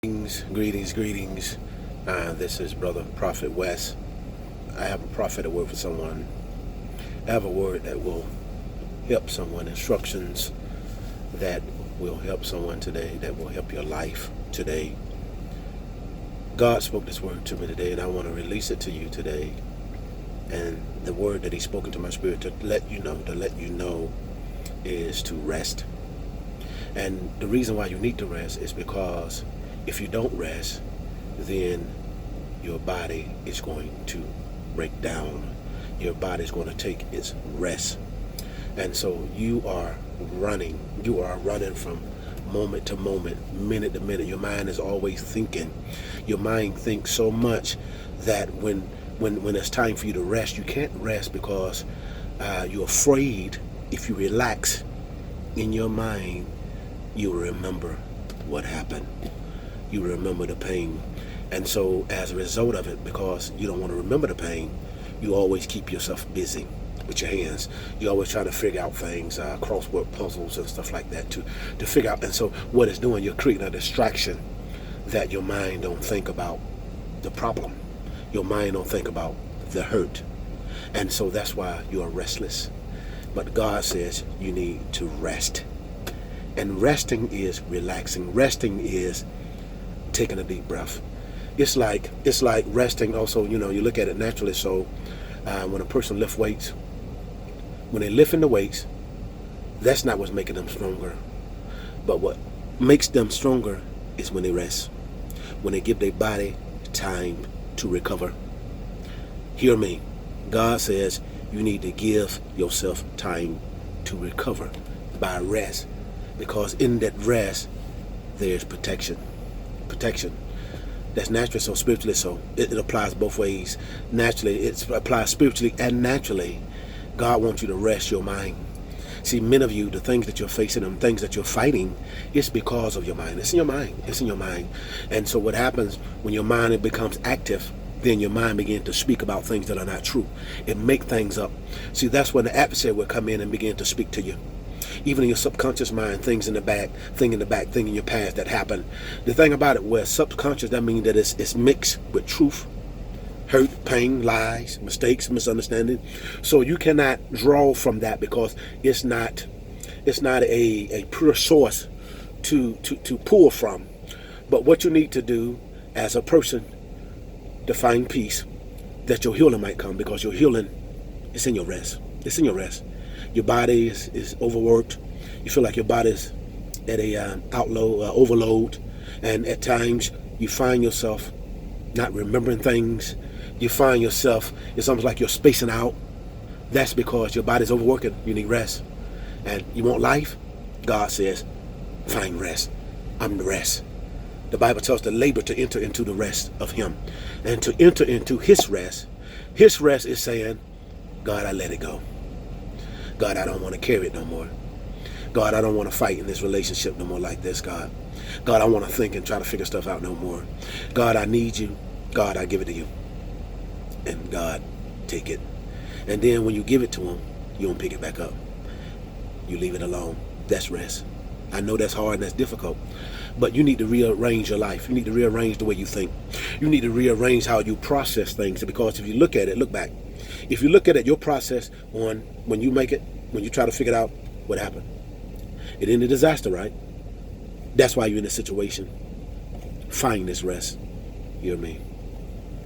Greetings. This is Brother Prophet West. I have a prophetic word for someone. I have a word that will help someone, instructions that will help someone today, that will help your life today. God spoke this word to me today, and I want to release it to you today. And the word that He's spoken to my spirit to let you know is to rest. And the reason why you need to rest is because if you don't rest, then your body is going to break down. Your body is going to take its rest. And so you are running from moment to moment, minute to minute. Your mind is always thinking. Your mind thinks so much that when it's time for you to rest, you can't rest because you're afraid. If you relax in your mind, you'll remember what happened. You remember the pain. And so as a result of it, because you don't want to remember the pain, you always keep yourself busy with your hands. You always try to figure out things, crossword puzzles and stuff like that to figure out. And so what it's doing, you're creating a distraction that your mind don't think about the problem. Your mind don't think about the hurt. And so that's why you are restless. But God says you need to rest. And resting is relaxing. Resting is taking a deep breath. It's like resting also, you look at it naturally. So when a person lifts weights, when they lift in the weights, that's not what's making them stronger. But what makes them stronger is when they rest, when they give their body time to recover. Hear me. God says you need to give yourself time to recover by rest, because in that rest there's protection. That's naturally so, spiritually so. It applies both ways. Naturally, it applies spiritually and naturally. God wants you to rest your mind. See, many of you, the things that you're facing and things that you're fighting, it's because of your mind. It's in your mind. And so what happens when your mind becomes active, then your mind begins to speak about things that are not true. It make things up. See, that's when the adversary will come in and begin to speak to you. Even in your subconscious mind, thing in your past that happened. The thing about it, where subconscious, that means that it's mixed with truth, hurt, pain, lies, mistakes, misunderstanding. So you cannot draw from that because it's not a pure source to pull from. But what you need to do as a person to find peace, that your healing might come, because your healing is in your rest. It's in your rest. Your body is overworked. You feel like your body's at a overload, and at times you find yourself not remembering things. You find yourself, it's almost like you're spacing out. That's because your body's overworking. You need rest. And you want life? God says, find rest. I'm the rest. The Bible tells us to labor to enter into the rest of Him. And to enter into His rest is saying, God, I let it go. God, I don't want to carry it no more. God, I don't want to fight in this relationship no more like this, God. God, I want to think and try to figure stuff out no more. God, I need you. God, I give it to you. And God, take it. And then when you give it to Him, you don't pick it back up. You leave it alone. That's rest. I know that's hard and that's difficult, but you need to rearrange your life. You need to rearrange the way you think. You need to rearrange how you process things, because if you look at it, look back. If you look at it, your process on when you make it, when you try to figure it out, what happened? It ended disaster, right? That's why you're in this situation. Find this rest. You hear me?